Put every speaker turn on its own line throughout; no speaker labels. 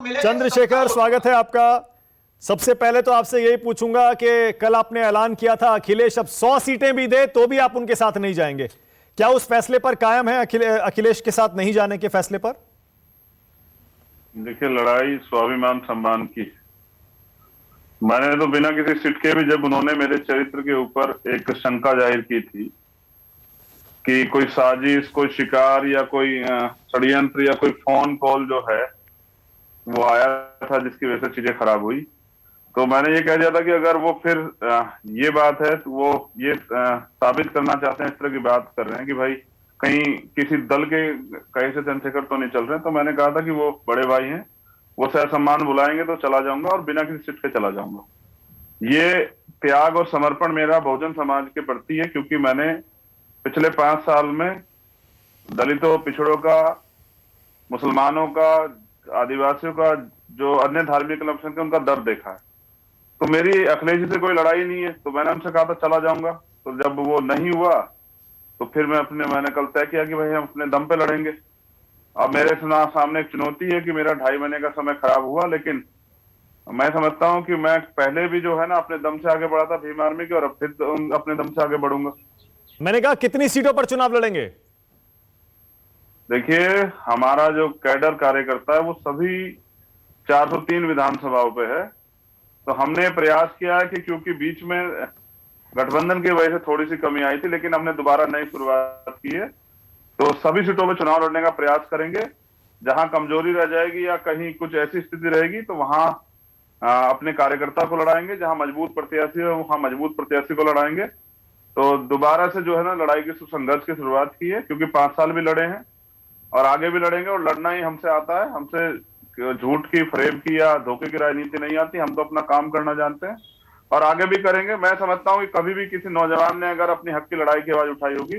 चंद्रशेखर, स्वागत है आपका। सबसे पहले तो आपसे यही पूछूंगा कि कल आपने ऐलान किया था अखिलेश अब 100 सीटें भी दे तो भी आप उनके साथ नहीं जाएंगे। क्या उस फैसले पर कायम है, अखिलेश के साथ नहीं जाने के फैसले पर?
देखिए, लड़ाई स्वाभिमान सम्मान की। मैंने तो बिना किसी सीट के भी, जब उन्होंने मेरे चरित्र के ऊपर एक शंका जाहिर की थी कि कोई साजिश, कोई शिकार या कोई षड्यंत्र या कोई फोन कॉल जो है वो आया था जिसकी वजह से चीजें खराब हुई, तो मैंने ये कह दिया था कि अगर वो फिर ये बात है तो वो ये साबित करना चाहते हैं, इस तरह की बात कर रहे हैं कि भाई कहीं किसी दल के कहीं से चंद्रशेखर तो नहीं चल रहे हैं, तो मैंने कहा था कि वो बड़े भाई हैं, वो सहसम्मान बुलाएंगे तो चला जाऊंगा और बिना किसी सीट के चला जाऊंगा। ये त्याग और समर्पण मेरा बहुजन समाज के प्रति है, क्योंकि मैंने पिछले 5 साल में दलितों, पिछड़ों का, मुसलमानों का, आदिवासियों का, जो अन्य धार्मिक अल्पसंख्यक, उनका दर्द देखा है। तो मेरी अखिलेश जी से कोई लड़ाई नहीं है, तो मैंने उनसे कहा था चला जाऊंगा। तो जब वो नहीं हुआ तो फिर मैंने कल तय किया कि भाई हम अपने दम पे लड़ेंगे। अब मेरे सामने एक चुनौती है कि मेरा 2.5 महीने का समय खराब हुआ, लेकिन मैं समझता हूं कि मैं पहले भी जो है ना अपने दम से आगे बढ़ा था भीम आर्मी के, और अब फिर तो अपने दम से आगे बढ़ूंगा।
मैंने कहा कितनी सीटों पर चुनाव लड़ेंगे?
देखिए, हमारा जो कैडर कार्यकर्ता है वो सभी 403 विधानसभाओं पे है। तो हमने प्रयास किया है कि, क्योंकि बीच में गठबंधन की वजह से थोड़ी सी कमी आई थी, लेकिन हमने दोबारा नई शुरुआत की है, तो सभी सीटों में चुनाव लड़ने का प्रयास करेंगे। जहां कमजोरी रह जाएगी या कहीं कुछ ऐसी स्थिति रहेगी तो वहां अपने कार्यकर्ता को लड़ाएंगे, जहां मजबूत प्रत्याशी है वहां मजबूत प्रत्याशी को लड़ाएंगे। तो दोबारा से जो है ना लड़ाई की संघर्ष की शुरुआत की है, क्योंकि 5 साल भी लड़े हैं और आगे भी लड़ेंगे, और लड़ना ही हमसे आता है। हमसे झूठ की, फरेब की या धोखे की राजनीति नहीं आती। हम तो अपना काम करना जानते हैं और आगे भी करेंगे। मैं समझता हूं कि कभी भी किसी नौजवान ने अगर अपनी हक की लड़ाई की आवाज उठाई होगी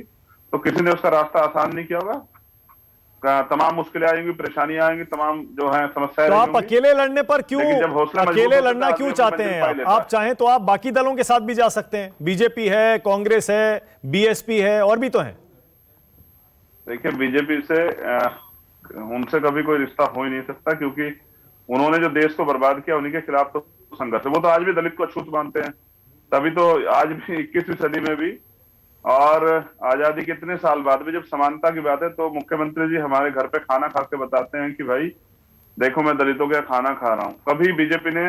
तो किसी ने उसका रास्ता आसान नहीं किया होगा। तमाम मुश्किलें आएंगी, परेशानियां आएंगी, तमाम जो है समस्याएं
तो आप
रहेंगी।
अकेले लड़ने पर क्यों,
जब हौसला मजबूत
अकेले
होता है
लड़ना
तो
क्यों
आदमी
चाहते
अपनी
हैं?
मंजिल पा
आप
लेता है।
चाहें तो आप बाकी दलों के साथ भी जा सकते हैं। बीजेपी है, कांग्रेस है, बीएसपी है, और भी तो हैं।
देखिए, बीजेपी से उनसे कभी कोई रिश्ता हो ही नहीं सकता, क्योंकि उन्होंने जो देश को बर्बाद किया, उन्हीं के खिलाफ तो संघर्ष है। वो तो आज भी दलित को अछूत मानते हैं, तभी तो आज भी 21वीं सदी में भी और आजादी के इतने साल बाद भी जब समानता की बात है तो मुख्यमंत्री जी हमारे घर पे खाना खा के बताते हैं कि भाई देखो मैं दलितों का खाना खा रहा हूं। कभी बीजेपी ने,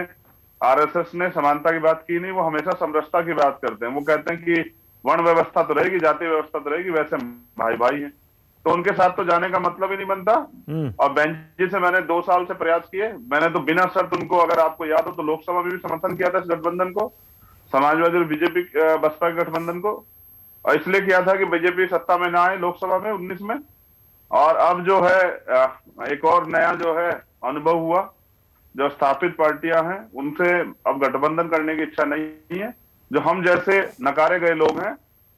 आरएसएस ने समानता की बात की नहीं, वो हमेशा समरसता की बात करते हैं। वो कहते हैं कि वर्ण व्यवस्था तो रहेगी, जाति व्यवस्था तो रहेगी, वैसे भाई भाई हैं। तो उनके साथ तो जाने का मतलब ही नहीं बनता। और बेंजी से मैंने 2 साल से प्रयास किए। मैंने तो बिना शर्त उनको, अगर आपको याद हो तो लोकसभा में भी समर्थन किया था इस गठबंधन को, समाजवादी और बीजेपी बसपा के गठबंधन को, और इसलिए किया था कि बीजेपी सत्ता में ना आए लोकसभा में 19 में। और अब जो है एक और नया जो है अनुभव हुआ, जो स्थापित पार्टियां हैं उनसे अब गठबंधन करने की इच्छा नहीं है। जो हम जैसे नकारे गए लोग हैं,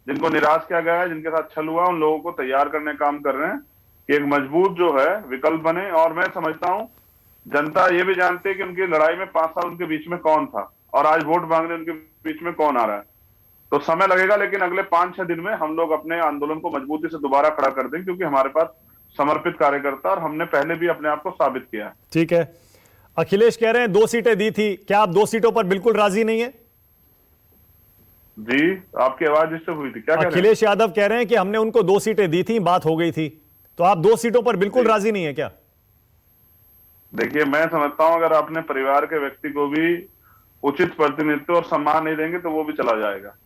जिनको निराश किया गया है, जिनके साथ छल हुआ, उन लोगों को तैयार करने का काम कर रहे हैं कि एक मजबूत जो है विकल्प बने। और मैं समझता हूं जनता ये भी जानती है कि उनकी लड़ाई में 5 साल उनके बीच में कौन था और आज वोट मांगने उनके बीच में कौन आ रहा है। तो समय लगेगा, लेकिन अगले 5-6 दिन में हम लोग अपने आंदोलन को मजबूती से दोबारा खड़ा कर देंगे, क्योंकि हमारे पास समर्पित कार्यकर्ता और हमने पहले भी अपने आप को साबित किया है।
ठीक है। अखिलेश कह रहे हैं 2 सीटें दी थी, क्या आप 2 सीटों पर बिल्कुल राजी नहीं है?
जी, आपकी आवाज डिस्टर्ब हुई थी, क्या कह रहे हैं?
अखिलेश यादव कह रहे हैं कि हमने उनको 2 सीटें दी थी, बात हो गई थी, तो आप 2 सीटों पर बिल्कुल राजी नहीं है क्या?
देखिए, मैं समझता हूं अगर अपने परिवार के व्यक्ति को भी उचित प्रतिनिधित्व और सम्मान नहीं देंगे तो वो भी चला जाएगा।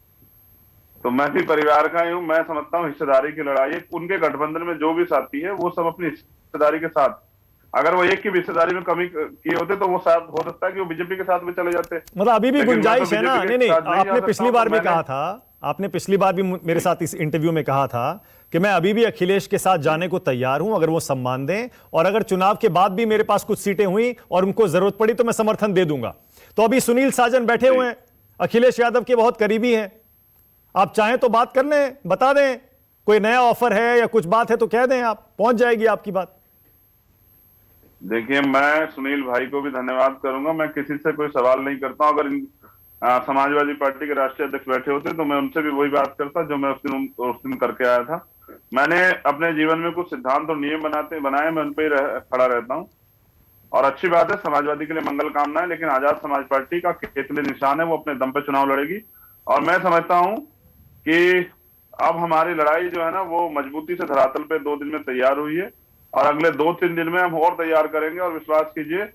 तो मैं भी परिवार का ही हूं। मैं समझता हूं हिस्सेदारी की लड़ाई है। उनके गठबंधन में जो भी साथी है वो सब अपनी हिस्सेदारी के साथ, अगर वो एक की हिस्सेदारी में कमी किए होते तो वो शायद हो सकता है कि वो बीजेपी के साथ भी चले जाते।
मतलब अभी भी गुंजाइश है ना? नहीं, आपने पिछली बार भी
मैंने
कहा था, आपने पिछली बार भी मेरे साथ इस इंटरव्यू में कहा था कि मैं अभी भी अखिलेश के साथ जाने को तैयार हूं अगर वो सम्मान दें, और अगर चुनाव के बाद भी मेरे पास कुछ सीटें हुई और उनको जरूरत पड़ी तो मैं समर्थन दे दूंगा। तो अभी सुनील साजन बैठे हुए हैं, अखिलेश यादव के बहुत करीबी हैं, आप चाहें तो बात कर लें, बता दें कोई नया ऑफर है या कुछ बात है तो कह दें, आप पहुंच जाएगी आपकी बात।
देखिए, मैं सुनील भाई को भी धन्यवाद करूंगा। मैं किसी से कोई सवाल नहीं करता हूं। अगर समाजवादी पार्टी के राष्ट्रीय अध्यक्ष बैठे होते तो मैं उनसे भी वही बात करता जो मैं उस दिन करके आया था। मैंने अपने जीवन में कुछ सिद्धांत और नियम बनाए, मैं उन पर खड़ा रहता हूं। और अच्छी बात है, समाजवादी के लिए मंगल कामनाएं, लेकिन आजाद समाज पार्टी का केतली निशान है, वो अपने दम पे चुनाव लड़ेगी। और मैं समझता हूं कि अब हमारी लड़ाई जो है ना, वो मजबूती से धरातल पे 2 दिन में तैयार हुई है, और अगले 2-3 दिन में हम और तैयार करेंगे। और विश्वास कीजिए,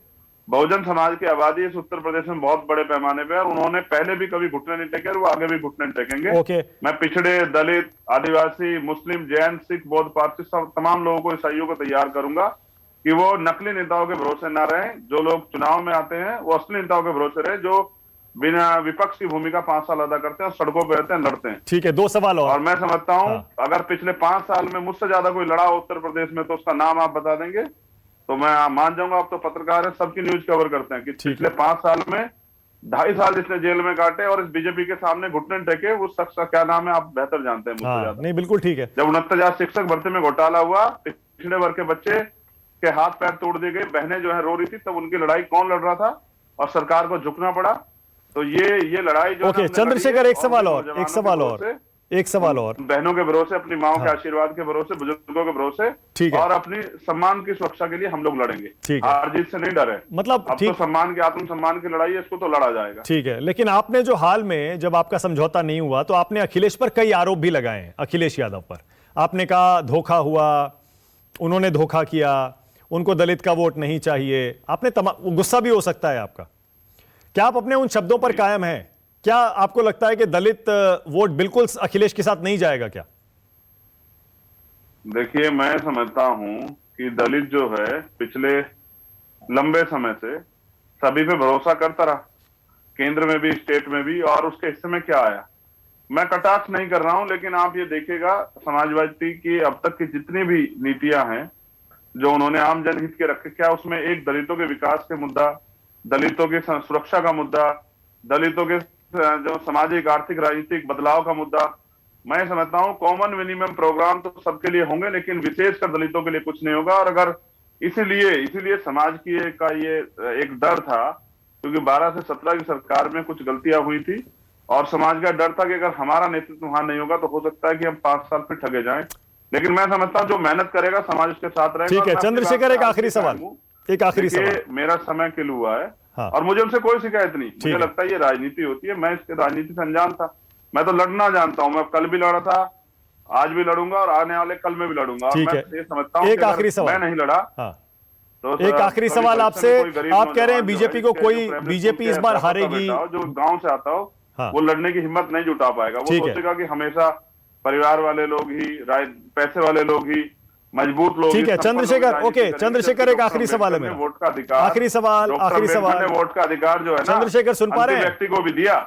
बहुजन समाज की आबादी इस उत्तर प्रदेश में बहुत बड़े पैमाने पे है, और उन्होंने पहले भी कभी घुटने नहीं टेके, और वो आगे भी घुटने नहीं टेकेंगे।
ओके।
मैं पिछड़े, दलित, आदिवासी, मुस्लिम, जैन, सिख, बौद्ध, पारसी, सब तमाम लोगों को, ईसाइयों को तैयार करूंगा कि वो नकली नेताओं के भरोसे ना रहें। जो लोग चुनाव में आते हैं वो असली नेताओं के भरोसे रहे, जो बिना विपक्ष की भूमिका 5 साल अदा करते हैं और सड़कों पर रहते हैं, लड़ते हैं।
ठीक है, 2 सवाल
और मैं समझता हूं,
हाँ।
अगर पिछले 5 साल में मुझसे ज्यादा कोई लड़ा हो उत्तर प्रदेश में, तो उसका नाम आप बता देंगे तो मैं मान जाऊंगा। आप तो पत्रकार हैं, सबकी न्यूज कवर करते हैं कि पिछले 5 साल में 2.5 साल जिसने जेल में काटे और इस बीजेपी के सामने घुटने टेके, उस शख्स का क्या नाम है आप बेहतर जानते हैं मुझसे ज्यादा।
नहीं, बिल्कुल ठीक है।
जब 69,000 शिक्षक भर्ती में घोटाला हुआ, पिछड़े वर्ग के बच्चे के हाथ पैर तोड़ दिए गए, बहनें जो है रो रही थी, तब उनकी लड़ाई कौन लड़ रहा था और सरकार को झुकना पड़ा। तो ये लड़ाई जो
ओके चंद्रशेखर, एक सवाल और
बहनों के भरोसे, अपनी माओ के आशीर्वाद के भरोसे, बुजुर्गों के भरोसे,
ठीक है,
और अपनी सम्मान की सुरक्षा के लिए हम लोग लड़ेंगे।
ठीक है,
हार जीत से नहीं डरे।
मतलब
अब तो सम्मान की, आत्मसम्मान की लड़ाई है, इसको तो लड़ा जाएगा।
ठीक है, लेकिन आपने जो हाल में जब आपका समझौता नहीं हुआ तो आपने अखिलेश पर कई आरोप भी लगाए हैं, अखिलेश यादव पर। आपने कहा धोखा हुआ, उन्होंने धोखा किया, उनको दलित का वोट नहीं चाहिए। आपने गुस्सा भी हो सकता है आपका, क्या आप अपने उन शब्दों पर कायम हैं? क्या आपको लगता है कि दलित वोट बिल्कुल अखिलेश के साथ नहीं जाएगा क्या?
देखिए, मैं समझता हूं कि दलित जो है पिछले लंबे समय से सभी पे भरोसा करता रहा, केंद्र में भी, स्टेट में भी, और उसके हिस्से में क्या आया। मैं कटाक्ष नहीं कर रहा हूं, लेकिन आप ये देखिएगा, समाजवादी की अब तक की जितनी भी नीतियां हैं जो उन्होंने आम जनहित के रखे, क्या उसमें एक दलितों के विकास के मुद्दा, दलितों की सुरक्षा का मुद्दा, दलितों के जो सामाजिक, आर्थिक, राजनीतिक बदलाव का मुद्दा, मैं समझता हूं कॉमन मिनिमम प्रोग्राम तो सबके लिए होंगे, लेकिन विशेषकर दलितों के लिए कुछ नहीं होगा। और अगर इसीलिए समाज की का ये एक डर था, क्योंकि 12 से 17 की सरकार में कुछ गलतियां हुई थी, और समाज का डर था कि अगर हमारा नेतृत्व वहां नहीं होगा तो हो सकता है कि हम 5 साल फिर ठगे जाएं। लेकिन मैं समझता हूं जो मेहनत करेगा समाज उसके साथ रहेगा।
ठीक है चंद्रशेखर, एक आखिरी सवाल।
मेरा समय किल हुआ है,
हाँ।
और मुझे उनसे कोई शिकायत नहीं। मुझे लगता है ये राजनीति होती है, मैं इसके राजनीति से अनजान था। मैं तो लड़ना जानता हूं, मैं कल भी लड़ा था, आज भी लड़ूंगा, और आने वाले कल में भी लड़ूंगा। और मैं ये समझता हूं
एक आखिरी सवाल,
मैं नहीं लड़ा।
तो एक आखिरी सवाल आपसे, आप कह रहे हैं बीजेपी को कोई, बीजेपी इस बार हारेगी,
जो गांव से आता हो वो लड़ने की हिम्मत नहीं जुटा पाएगा। वो सोचेगा कि हमेशा परिवार वाले लोग ही, पैसे वाले लोग ही, मजबूत लोग।
ठीक है चंद्रशेखर, ओके चंद्रशेखर, एक आखिरी सवाल है मेरा,
वोट का अधिकार,
आखिरी सवाल,
वोट का अधिकार जो है ना,
चंद्रशेखर सुन पा रहे हैं,
व्यक्ति को भी दिया।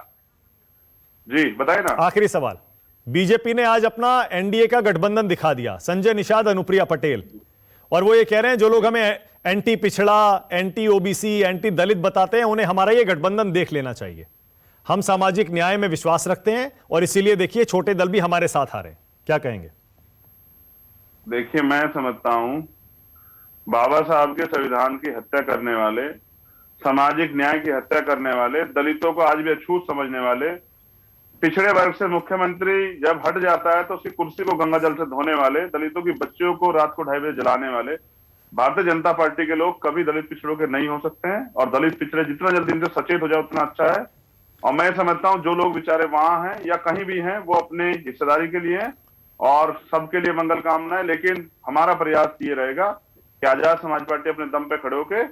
जी बताइए ना।
आखिरी सवाल, बीजेपी ने आज अपना एनडीए का गठबंधन दिखा दिया, संजय निषाद, अनुप्रिया पटेल, और वो ये कह रहे हैं जो लोग हमें एंटी पिछड़ा, एंटी ओबीसी, एंटी दलित बताते हैं, उन्हें हमारा ये गठबंधन देख लेना चाहिए। हम सामाजिक न्याय में विश्वास रखते हैं और इसीलिए देखिए छोटे दल भी हमारे साथ आ रहे हैं। क्या कहेंगे?
देखिए, मैं समझता हूं बाबा साहब के संविधान की हत्या करने वाले, सामाजिक न्याय की हत्या करने वाले, दलितों को आज भी अछूत समझने वाले, पिछड़े वर्ग से मुख्यमंत्री जब हट जाता है तो उसकी कुर्सी को गंगा जल से धोने वाले, दलितों की बच्चियों को रात को 2:30 बजे जलाने वाले, भारतीय जनता पार्टी के लोग कभी दलित पिछड़ों के नहीं हो सकते हैं। और दलित पिछड़े जितना जल्दी इनसे सचेत हो जाए उतना अच्छा है। और मैं समझता हूं जो लोग बेचारे वहां हैं या कहीं भी हैं, वो अपने हिस्सेदारी के लिए हैं, और सबके लिए मंगल कामना है। लेकिन हमारा प्रयास ये रहेगा कि आजाद समाज पार्टी अपने दम पे खड़े होके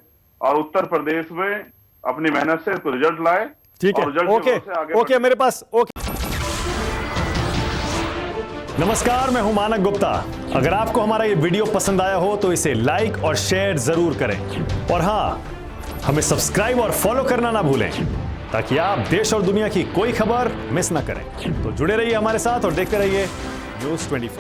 और उत्तर प्रदेश में अपनी मेहनत से इसको रिजल्ट लाए।
ठीक है, ओके मेरे पास, ओके। नमस्कार, मैं हूं मानक गुप्ता। अगर आपको हमारा ये वीडियो पसंद आया हो तो इसे लाइक और शेयर जरूर करें, और हां, हमें सब्सक्राइब और फॉलो करना ना भूलें ताकि आप देश और दुनिया की कोई खबर मिस ना करें। तो जुड़े रहिए हमारे साथ और देखते रहिए News 24।